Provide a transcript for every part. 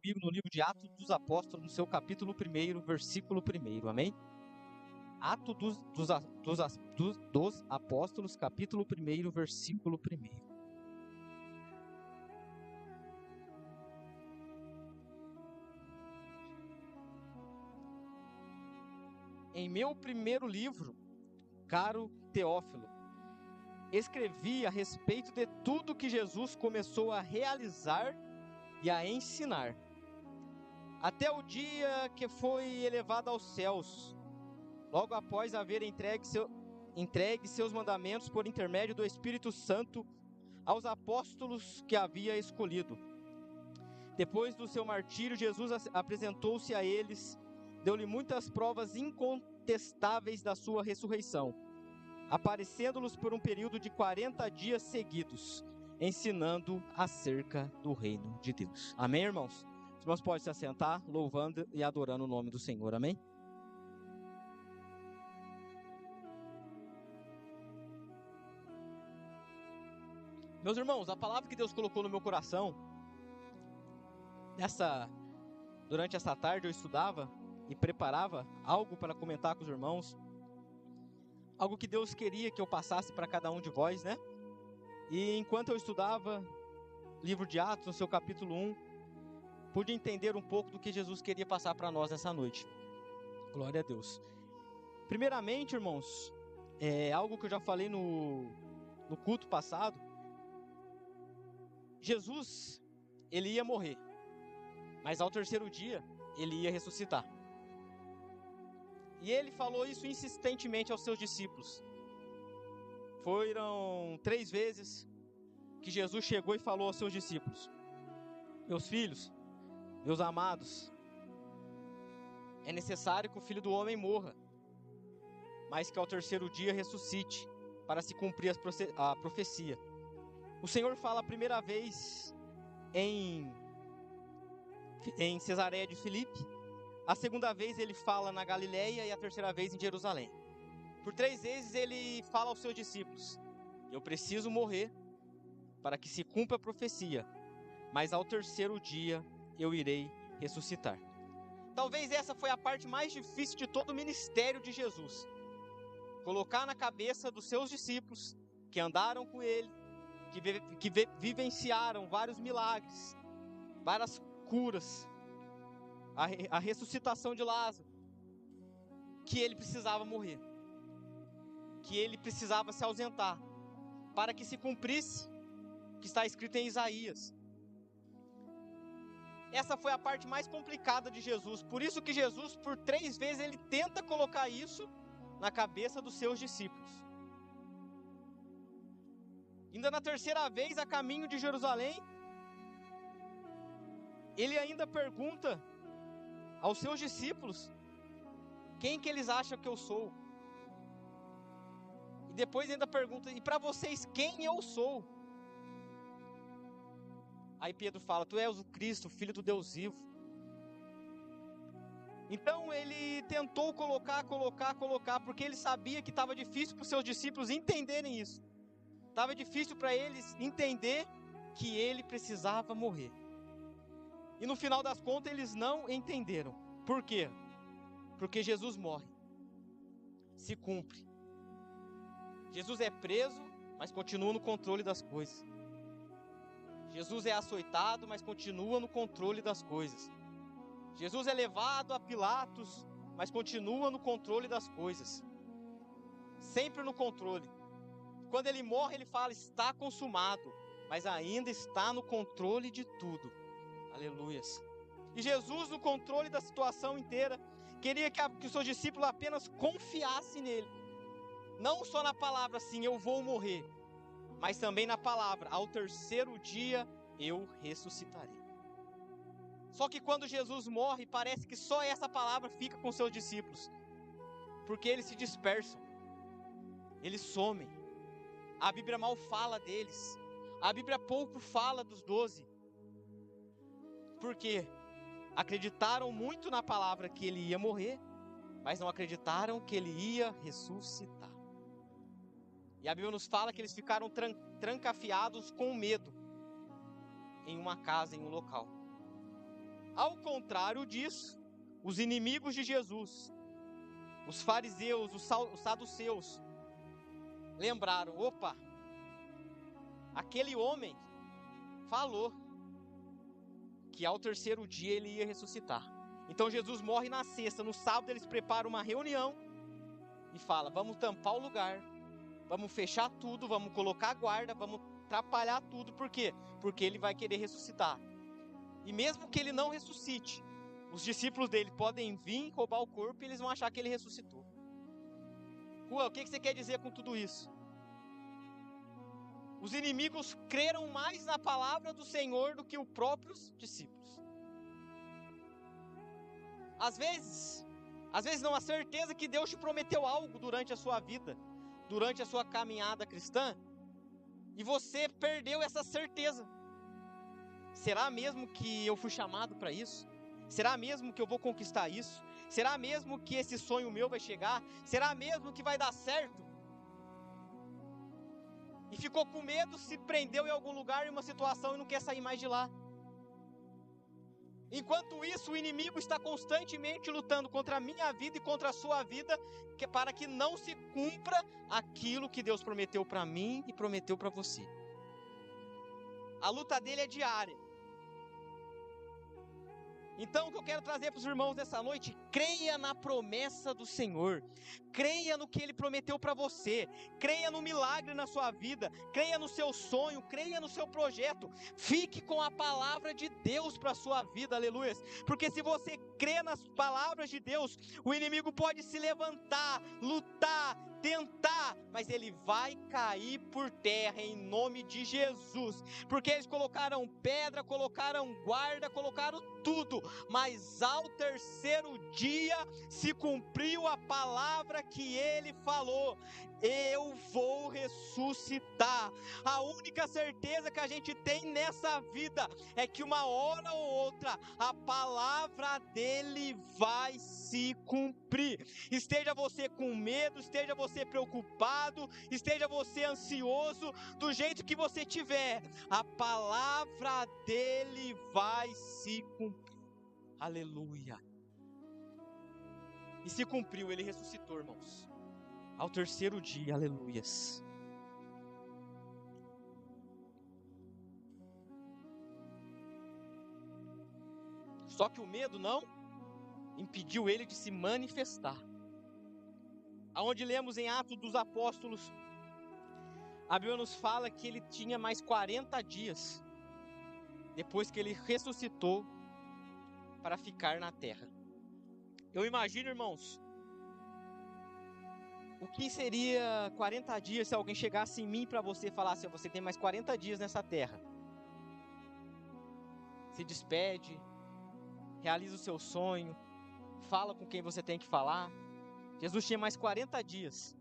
comigo no livro de Atos dos Apóstolos, no seu capítulo 1, versículo 1, amém? Atos dos Apóstolos, capítulo 1, versículo 1. Em meu primeiro livro, caro Teófilo, escrevi a respeito de tudo que Jesus começou a realizar e a ensinar, até o dia que foi elevado aos céus, logo após haver entregue seus mandamentos por intermédio do Espírito Santo aos apóstolos que havia escolhido. Depois do seu martírio, Jesus apresentou-se a eles, deu-lhe muitas provas incontestáveis da sua ressurreição, aparecendo-lhes por um período de 40 dias seguidos, ensinando acerca do reino de Deus. Amém, irmãos? Os irmãos podem se assentar, louvando e adorando o nome do Senhor. Amém? Meus irmãos, a palavra que Deus colocou no meu coração, durante essa tarde eu estudava e preparava algo para comentar com os irmãos, algo que Deus queria que eu passasse para cada um de vós, né? E enquanto eu estudava livro de Atos, no seu capítulo 1, pude entender um pouco do que Jesus queria passar para nós nessa noite. Glória a Deus. Primeiramente, irmãos, algo que eu já falei no culto passado, Jesus, ele ia morrer, mas ao terceiro dia, ele ia ressuscitar. E ele falou isso insistentemente aos seus discípulos. Foram 3 vezes que Jesus chegou e falou aos seus discípulos: meus filhos, meus amados, é necessário que o Filho do Homem morra, mas que ao terceiro dia ressuscite, para se cumprir a profecia. O Senhor fala a primeira vez em Cesareia de Filipe, a segunda vez ele fala na Galileia e a terceira vez em Jerusalém. Por 3 vezes ele fala aos seus discípulos: eu preciso morrer para que se cumpra a profecia, mas ao terceiro dia eu irei ressuscitar. Talvez essa foi a parte mais difícil de todo o ministério de Jesus. Colocar na cabeça dos seus discípulos, que andaram com ele, que vivenciaram vários milagres, várias curas, a ressuscitação de Lázaro, que ele precisava morrer, que ele precisava se ausentar, para que se cumprisse o que está escrito em Isaías. Essa foi a parte mais complicada de Jesus, por isso que Jesus, por 3 vezes, ele tenta colocar isso na cabeça dos seus discípulos. Ainda na terceira vez, a caminho de Jerusalém, ele ainda pergunta aos seus discípulos quem que eles acham que eu sou. E depois ainda pergunta: e para vocês, quem eu sou? Aí Pedro fala: tu és o Cristo, filho do Deus vivo. Então ele tentou colocar, porque ele sabia que estava difícil para os seus discípulos entenderem isso. Estava difícil para eles entender que ele precisava morrer. E no final das contas eles não entenderam. Por quê? Porque Jesus morre, se cumpre. Jesus é preso, mas continua no controle das coisas. Jesus é açoitado, mas continua no controle das coisas. Jesus é levado a Pilatos, mas continua no controle das coisas. Sempre no controle. Quando ele morre, ele fala: está consumado, mas ainda está no controle de tudo. Aleluias. E Jesus, no controle da situação inteira, queria que os seus discípulos apenas confiassem nele. Não só na palavra assim, eu vou morrer, mas também na palavra: ao terceiro dia eu ressuscitarei. Só que quando Jesus morre, parece que só essa palavra fica com seus discípulos, porque eles se dispersam, eles somem. A Bíblia mal fala deles, a Bíblia pouco fala dos 12, porque acreditaram muito na palavra que ele ia morrer, mas não acreditaram que ele ia ressuscitar. E a Bíblia nos fala que eles ficaram trancafiados com medo em uma casa, em um local. Ao contrário disso, os inimigos de Jesus, os fariseus, os saduceus, lembraram: opa, aquele homem falou que ao terceiro dia ele ia ressuscitar. Então Jesus morre na sexta, no sábado eles preparam uma reunião e falam: vamos tampar o lugar, vamos fechar tudo, vamos colocar a guarda, vamos atrapalhar tudo. Por quê? Porque ele vai querer ressuscitar. E mesmo que ele não ressuscite, os discípulos dele podem vir roubar o corpo e eles vão achar que ele ressuscitou. Juan, o que você quer dizer com tudo isso? Os inimigos creram mais na palavra do Senhor do que os próprios discípulos. Às vezes não, a certeza que Deus te prometeu algo durante a sua vida, durante a sua caminhada cristã, e você perdeu essa certeza. Será mesmo que eu fui chamado para isso? Será mesmo que eu vou conquistar isso? Será mesmo que esse sonho meu vai chegar? Será mesmo que vai dar certo? E ficou com medo, se prendeu em algum lugar, em uma situação, e não quer sair mais de lá. Enquanto isso, o inimigo está constantemente lutando contra a minha vida e contra a sua vida, para que não se cumpra aquilo que Deus prometeu para mim e prometeu para você. A luta dele é diária. Então, o que eu quero trazer para os irmãos nessa noite: creia na promessa do Senhor, creia no que Ele prometeu para você, creia no milagre na sua vida, creia no seu sonho, creia no seu projeto, fique com a palavra de Deus para a sua vida, aleluia, porque se você crê nas palavras de Deus, o inimigo pode se levantar, lutar, tentar, mas ele vai cair por terra em nome de Jesus, porque eles colocaram pedra, colocaram guarda, colocaram tudo, mas ao terceiro dia se cumpriu a palavra que ele falou: eu vou ressuscitar. A única certeza que a gente tem nessa vida é que uma hora ou outra a palavra dele vai se cumprir. Esteja você com medo, esteja você preocupado, esteja você ansioso, do jeito que você tiver, a palavra dele vai se cumprir. Aleluia. E se cumpriu, ele ressuscitou, irmãos, ao terceiro dia, aleluias. Só que o medo não impediu ele de se manifestar. Aonde lemos em Atos dos Apóstolos, a Bíblia nos fala que ele tinha mais 40 dias, depois que ele ressuscitou, para ficar na terra. Eu imagino, irmãos, o que seria 40 dias se alguém chegasse em mim para você e falasse: você tem mais 40 dias nessa terra. Se despede, realiza o seu sonho, fala com quem você tem que falar. Jesus tinha mais 40 dias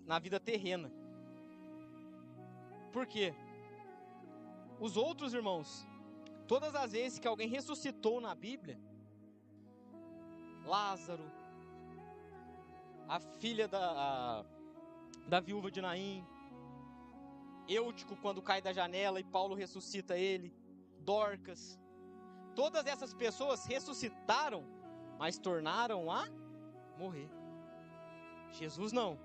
na vida terrena. Por quê? Os outros irmãos, todas as vezes que alguém ressuscitou na Bíblia, Lázaro, a filha da viúva de Naim, Eutico quando cai da janela e Paulo ressuscita ele, Dorcas, todas essas pessoas ressuscitaram, mas tornaram a morrer. Jesus não,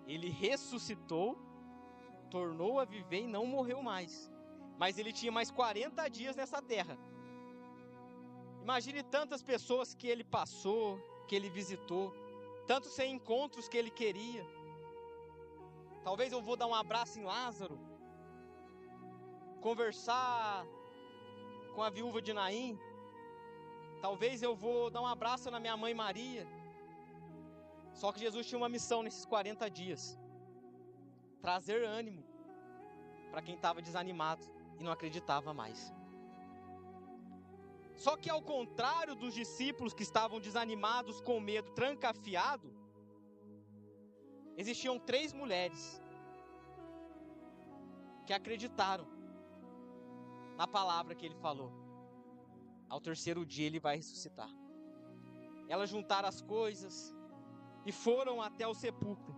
ele ressuscitou, tornou a viver e não morreu mais, mas ele tinha mais 40 dias nessa terra. Imagine tantas pessoas que ele passou, que ele visitou, tantos encontros que ele queria. Talvez eu vou dar um abraço em Lázaro, conversar com a viúva de Naim. Talvez eu vou dar um abraço na minha mãe Maria. Só que Jesus tinha uma missão nesses 40 dias: trazer ânimo para quem estava desanimado e não acreditava mais. Só que ao contrário dos discípulos que estavam desanimados, com medo, trancafiado, existiam 3 mulheres que acreditaram na palavra que ele falou: ao terceiro dia ele vai ressuscitar. Elas juntaram as coisas e foram até o sepulcro.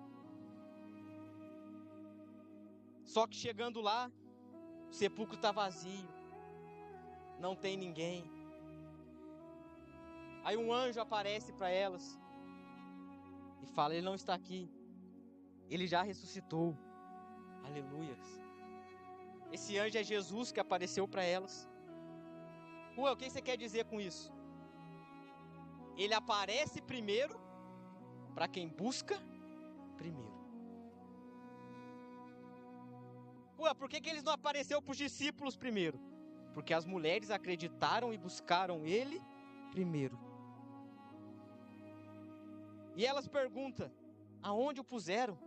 Só que chegando lá, o sepulcro está vazio, não tem ninguém. Aí um anjo aparece para elas e fala: ele não está aqui, ele já ressuscitou. Aleluia. Esse anjo é Jesus que apareceu para elas. O que você quer dizer com isso? Ele aparece primeiro para quem busca primeiro. Por que eles não apareceu para os discípulos primeiro? Porque as mulheres acreditaram e buscaram ele primeiro. E elas perguntam: aonde o puseram?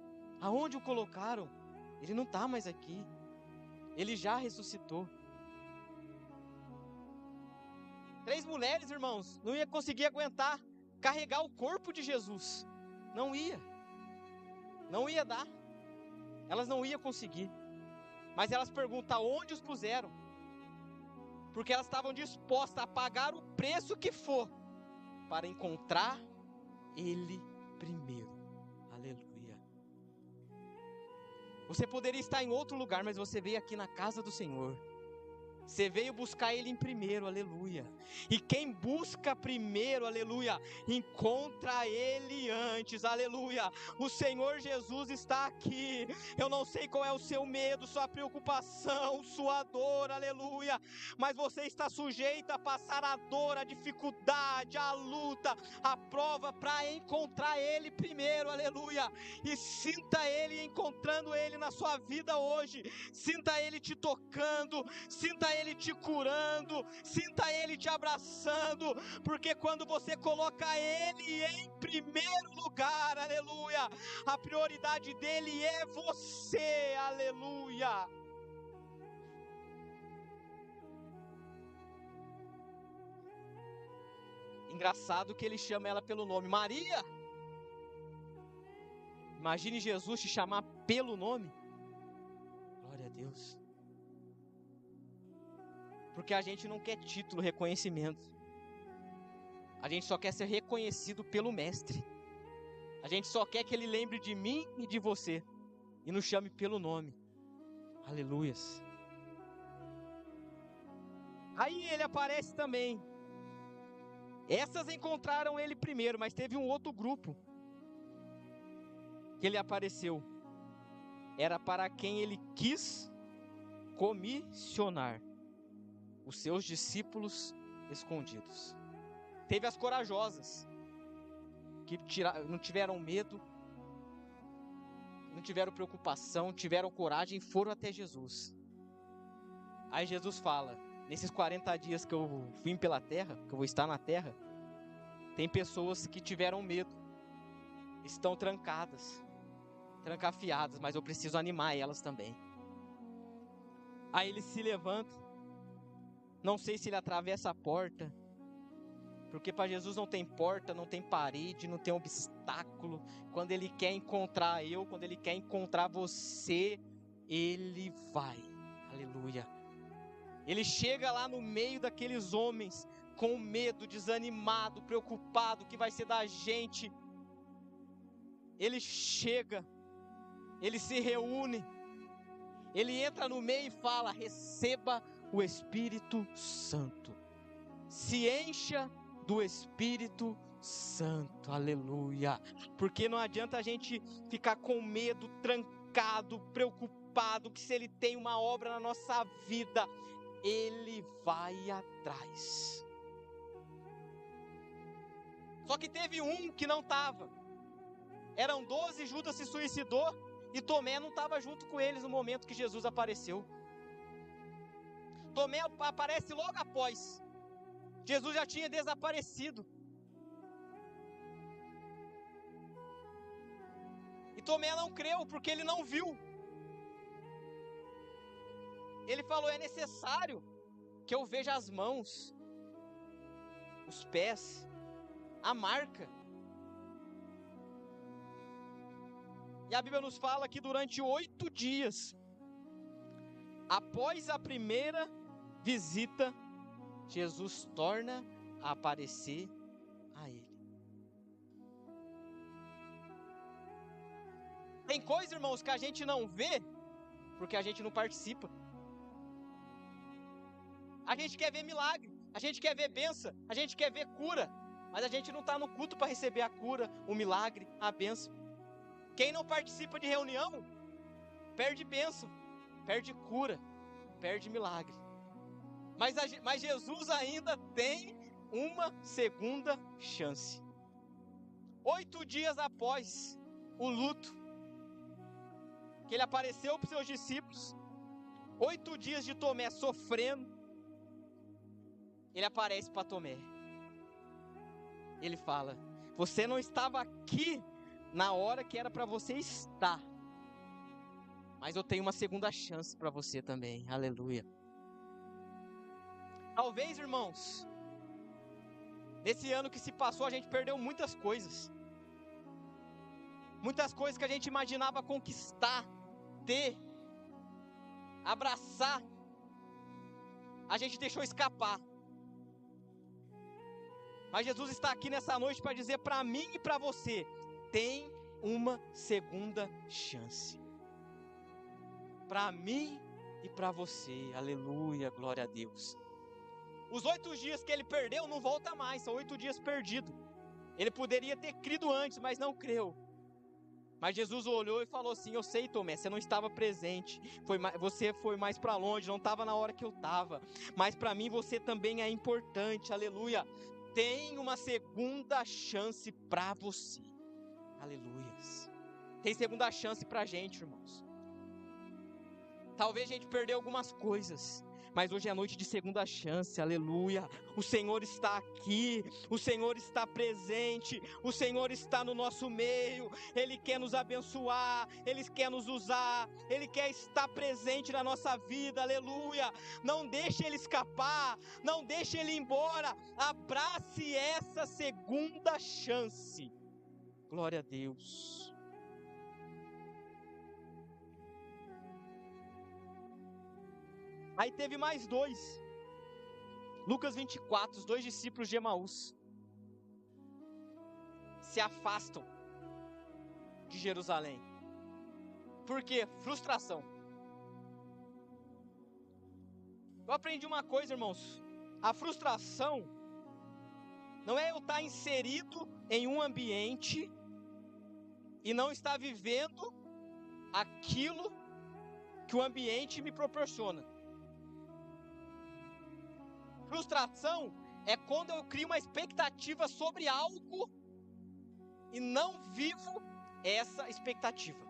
Aonde o colocaram? Ele não está mais aqui. Ele já ressuscitou. 3 mulheres, irmãos, não ia conseguir aguentar carregar o corpo de Jesus. Não ia. Não ia dar. Elas não iam conseguir. Mas elas perguntam: aonde os puseram? Porque elas estavam dispostas a pagar o preço que for para encontrar ele primeiro. Aleluia. Você poderia estar em outro lugar, mas você veio aqui na casa do Senhor. Você veio buscar ele em primeiro, aleluia. E quem busca primeiro, aleluia, encontra ele antes, aleluia. O Senhor Jesus está aqui. Eu não sei qual é o seu medo, sua preocupação, sua dor, aleluia. Mas você está sujeito a passar a dor, a dificuldade, a luta, a prova para encontrar ele primeiro, aleluia. E sinta ele encontrando ele na sua vida hoje. Sinta ele te tocando, sinta ele te curando, sinta ele te abraçando, porque quando você coloca ele em primeiro lugar, aleluia, a prioridade dele é você, aleluia. Engraçado que ele chama ela pelo nome, Maria. Imagine Jesus te chamar pelo nome. Glória a Deus. Porque a gente não quer título, reconhecimento. A gente só quer ser reconhecido pelo Mestre. A gente só quer que ele lembre de mim e de você. E nos chame pelo nome. Aleluias. Aí ele aparece também. Essas encontraram ele primeiro, mas teve um outro grupo que ele apareceu. Era para quem ele quis comissionar os seus discípulos escondidos. Teve as corajosas, que não tiveram medo, não tiveram preocupação, tiveram coragem e foram até Jesus. Aí Jesus fala: nesses 40 dias que eu vim pela terra, que eu vou estar na terra, tem pessoas que tiveram medo, estão trancadas, trancafiadas, mas eu preciso animar elas também. Aí ele se levanta. Não sei se ele atravessa a porta, porque para Jesus não tem porta, não tem parede, não tem obstáculo. Quando ele quer encontrar quando ele quer encontrar você, ele vai. Aleluia. Ele chega lá no meio daqueles homens, com medo, desanimado, preocupado, o que vai ser da gente. Ele chega, ele se reúne, ele entra no meio e fala: receba o Espírito Santo. Se encha do Espírito Santo, aleluia. Porque não adianta a gente ficar com medo, trancado, preocupado, que se ele tem uma obra na nossa vida, ele vai atrás. Só que teve um que não estava. Eram 12, Judas se suicidou e Tomé não estava junto com eles no momento que Jesus apareceu. Tomé aparece logo após. Jesus já tinha desaparecido. E Tomé não creu porque ele não viu. Ele falou: é necessário que eu veja as mãos, os pés, a marca. E a Bíblia nos fala que durante 8 dias, após a primeira visita, Jesus torna a aparecer a ele. Tem coisa, irmãos, que a gente não vê porque a gente não participa. A gente quer ver milagre, a gente quer ver bênção, a gente quer ver cura, Mas a gente não está no culto para receber a cura, o milagre, a bênção. Quem não participa de reunião, perde bênção, perde cura, perde milagre. Mas Jesus ainda tem uma segunda chance. 8 dias após o luto, que ele apareceu para os seus discípulos, 8 dias de Tomé sofrendo, ele aparece para Tomé. Ele fala: você não estava aqui na hora que era para você estar, mas eu tenho uma segunda chance para você também. Aleluia. Talvez, irmãos, nesse ano que se passou, a gente perdeu muitas coisas. Muitas coisas que a gente imaginava conquistar, ter, abraçar, a gente deixou escapar. Mas Jesus está aqui nessa noite para dizer para mim e para você: tem uma segunda chance. Para mim e para você. Aleluia, glória a Deus. Os 8 dias que ele perdeu não volta mais, são 8 dias perdidos. Ele poderia ter crido antes, mas não creu. Mas Jesus olhou e falou assim: eu sei, Tomé, você não estava presente, você foi mais para longe, não estava na hora que eu estava, mas para mim você também é importante. Aleluia. Tem uma segunda chance para você. Aleluia. Tem segunda chance para a gente, irmãos. Talvez a gente perdeu algumas coisas, mas hoje é noite de segunda chance. Aleluia. O Senhor está aqui, o Senhor está presente, o Senhor está no nosso meio. Ele quer nos abençoar, Ele quer nos usar, Ele quer estar presente na nossa vida. Aleluia. Não deixe Ele escapar, não deixe Ele ir embora. Abrace essa segunda chance. Glória a Deus. Aí teve mais 2. Lucas 24, os 2 discípulos de Emaús se afastam de Jerusalém. Por quê? Frustração. Eu aprendi uma coisa, irmãos. A frustração não é eu estar inserido em um ambiente e não estar vivendo aquilo que o ambiente me proporciona. Frustração é quando eu crio uma expectativa sobre algo e não vivo essa expectativa.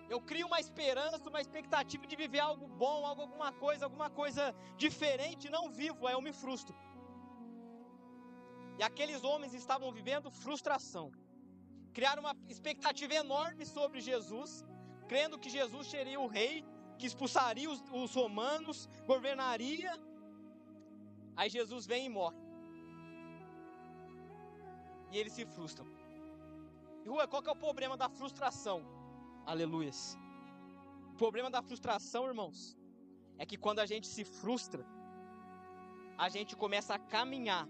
Eu crio uma esperança, uma expectativa de viver algo bom, alguma coisa diferente, e não vivo, aí eu me frustro. E aqueles homens estavam vivendo frustração. Criaram uma expectativa enorme sobre Jesus, crendo que Jesus seria o rei, que expulsaria os romanos, governaria. Aí Jesus vem e morre. E eles se frustram. E qual que é o problema da frustração? Aleluias. O problema da frustração, irmãos, é que quando a gente se frustra, a gente começa a caminhar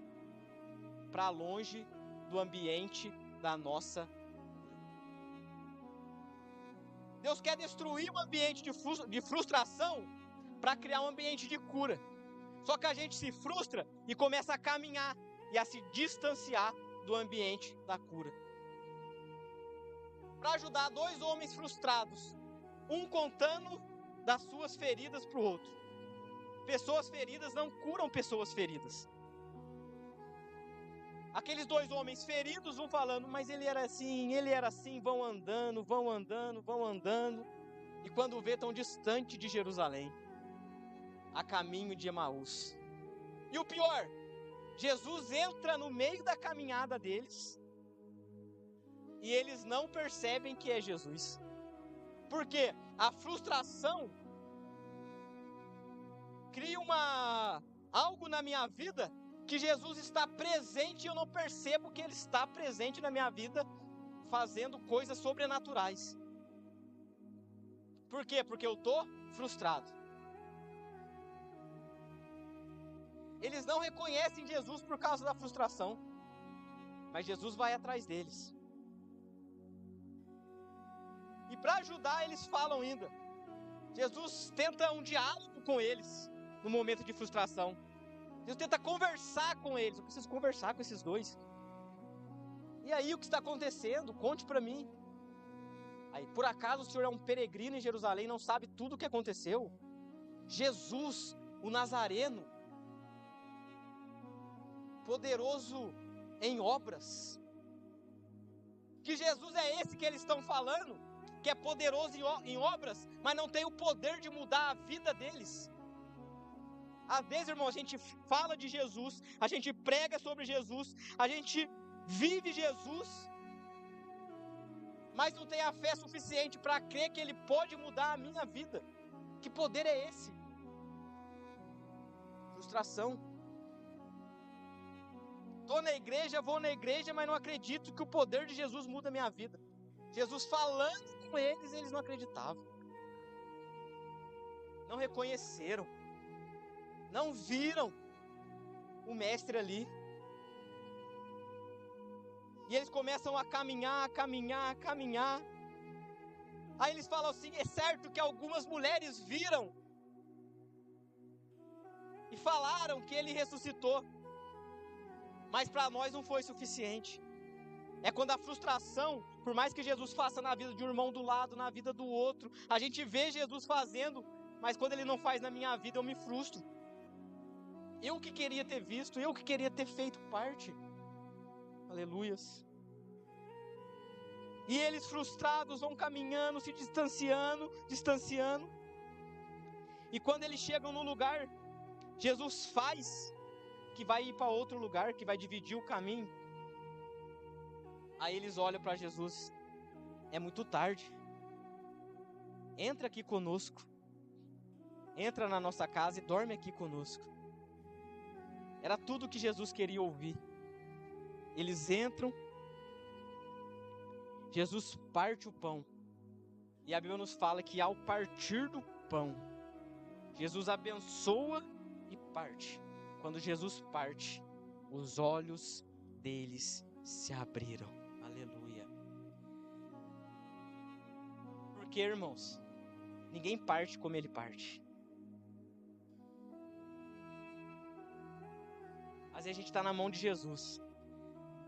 para longe do ambiente da nossa vida. Deus quer destruir um ambiente de frustração para criar um ambiente de cura. Só que a gente se frustra e começa a caminhar e a se distanciar do ambiente da cura. Para ajudar 2 homens frustrados, um contando das suas feridas para o outro. Pessoas feridas não curam pessoas feridas. Aqueles 2 homens feridos vão falando: mas ele era assim, vão andando. E quando vê, tão distante de Jerusalém, a caminho de Emaús. E o pior, Jesus entra no meio da caminhada deles, e eles não percebem que é Jesus. Por quê? A frustração cria algo na minha vida que Jesus está presente e eu não percebo que Ele está presente na minha vida, fazendo coisas sobrenaturais. Por quê? Porque eu estou frustrado. Eles não reconhecem Jesus por causa da frustração, mas Jesus vai atrás deles. E para ajudar, eles falam ainda. Jesus tenta um diálogo com eles no momento de frustração. Jesus tenta conversar com eles. Eu preciso conversar com esses dois. E aí, o que está acontecendo? Conte para mim. Aí, por acaso o senhor é um peregrino em Jerusalém e não sabe tudo o que aconteceu? Jesus, o Nazareno, poderoso em obras. Que Jesus é esse que eles estão falando? Que é poderoso em obras, mas não tem o poder de mudar a vida deles. Às vezes, irmão, a gente fala de Jesus, a gente prega sobre Jesus, a gente vive Jesus, mas não tem a fé suficiente para crer que Ele pode mudar a minha vida. Que poder é esse? Frustração. Estou na igreja, vou na igreja, mas não acredito que o poder de Jesus muda a minha vida. Jesus falando com eles, eles não acreditavam. Não reconheceram. Não viram o mestre ali. E eles começam a caminhar. Aí eles falam assim, é certo que algumas mulheres viram e falaram que ele ressuscitou. Mas para nós não foi suficiente. É quando a frustração, por mais que Jesus faça na vida de um irmão do lado, na vida do outro, a gente vê Jesus fazendo, mas quando ele não faz na minha vida, eu me frustro. Eu que queria ter visto, eu que queria ter feito parte. Aleluias. E eles frustrados vão caminhando, se distanciando. E quando eles chegam no lugar, Jesus faz que vai ir para outro lugar, que vai dividir o caminho. Aí eles olham para Jesus. É muito tarde. Entra aqui conosco. Entra na nossa casa e dorme aqui conosco. Era tudo que Jesus queria ouvir. Eles entram. Jesus parte o pão. E a Bíblia nos fala que ao partir do pão, Jesus abençoa e parte. Quando Jesus parte, os olhos deles se abriram. Aleluia. Porque, irmãos, ninguém parte como ele parte. Às vezes a gente está na mão de Jesus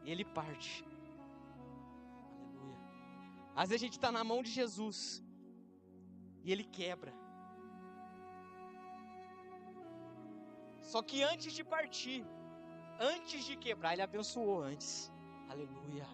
e ele parte. Aleluia. Às vezes a gente está na mão de Jesus e ele quebra. Só que antes de partir, antes de quebrar, ele abençoou antes. Aleluia.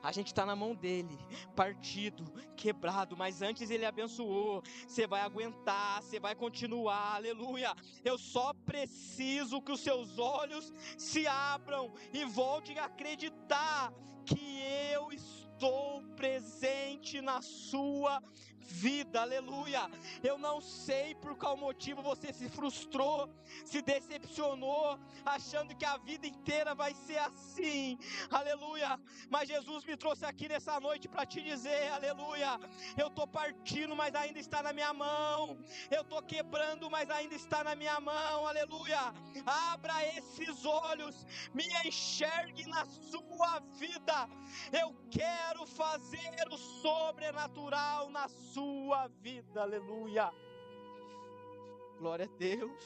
A gente está na mão dele, partido, quebrado, mas antes ele abençoou. Você vai aguentar, você vai continuar, aleluia. Eu só preciso que os seus olhos se abram e voltem a acreditar que eu estou presente na sua vida, aleluia. Eu não sei por qual motivo você se frustrou, se decepcionou, achando que a vida inteira vai ser assim, aleluia. Mas Jesus me trouxe aqui nessa noite para te dizer, aleluia, eu estou partindo, mas ainda está na minha mão, eu estou quebrando, mas ainda está na minha mão, aleluia. Abra esses olhos, me enxergue na sua vida. Eu quero fazer o sobrenatural na sua vida, aleluia. Glória a Deus.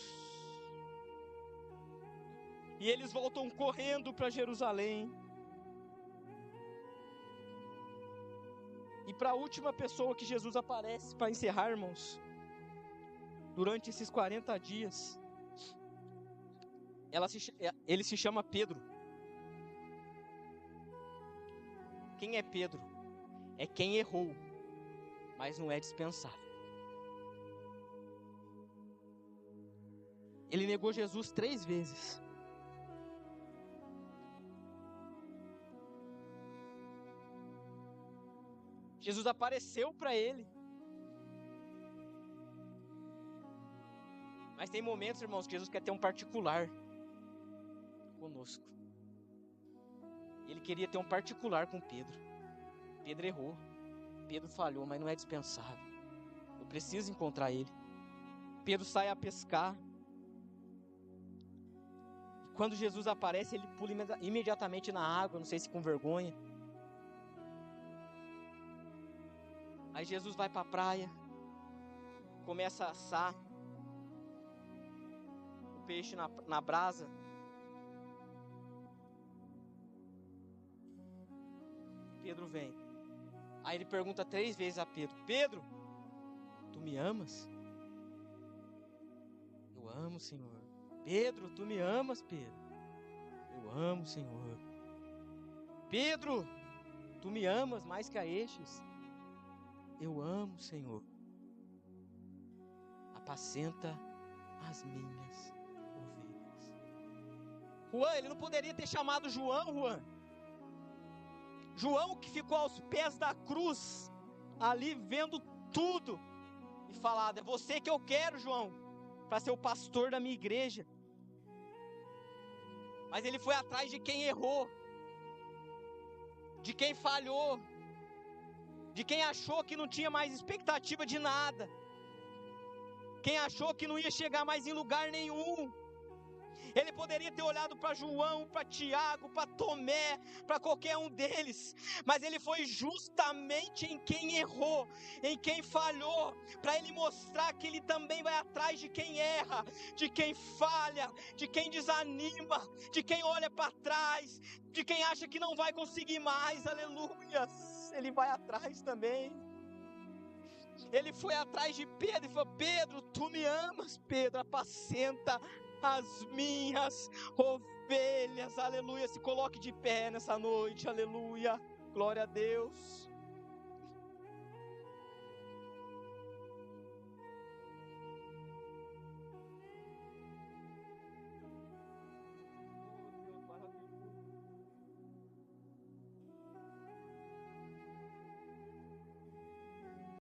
E eles voltam correndo para Jerusalém. E para a última pessoa que Jesus aparece para encerrar, irmãos, durante esses 40 dias, ele se chama Pedro. Quem é Pedro? É quem errou, mas não é dispensável. Ele negou Jesus 3 vezes. Jesus apareceu para ele. Mas tem momentos, irmãos, que Jesus quer ter um particular conosco. Ele queria ter um particular com Pedro. Pedro errou. Pedro falhou, mas não é dispensável. Eu preciso encontrar ele. Pedro sai a pescar. E quando Jesus aparece, ele pula imediatamente na água, não sei se com vergonha. Aí Jesus vai para a praia, começa a assar. peixe na brasa. Pedro vem. Aí ele pergunta 3 vezes a Pedro: Pedro, tu me amas? Eu amo, Senhor. Pedro, tu me amas, Pedro? Eu amo, Senhor. Pedro, tu me amas mais que a estes? Eu amo, Senhor. Apacenta as minhas ovelhas. Juan, ele não poderia ter chamado João. João que ficou aos pés da cruz, ali vendo tudo, e falado: é você que eu quero, João, para ser o pastor da minha igreja. Mas ele foi atrás de quem errou, de quem falhou, de quem achou que não tinha mais expectativa de nada, quem achou que não ia chegar mais em lugar nenhum. Ele poderia ter olhado para João, para Tiago, para Tomé, para qualquer um deles, mas ele foi justamente em quem errou, em quem falhou, para ele mostrar que ele também vai atrás de quem erra, de quem falha, de quem desanima, de quem olha para trás, de quem acha que não vai conseguir mais. Aleluia! Ele vai atrás também. Ele foi atrás de Pedro e falou: Pedro, tu me amas? Pedro, apacenta as minhas ovelhas. Aleluia. Se coloque de pé nessa noite. Aleluia. Glória a Deus.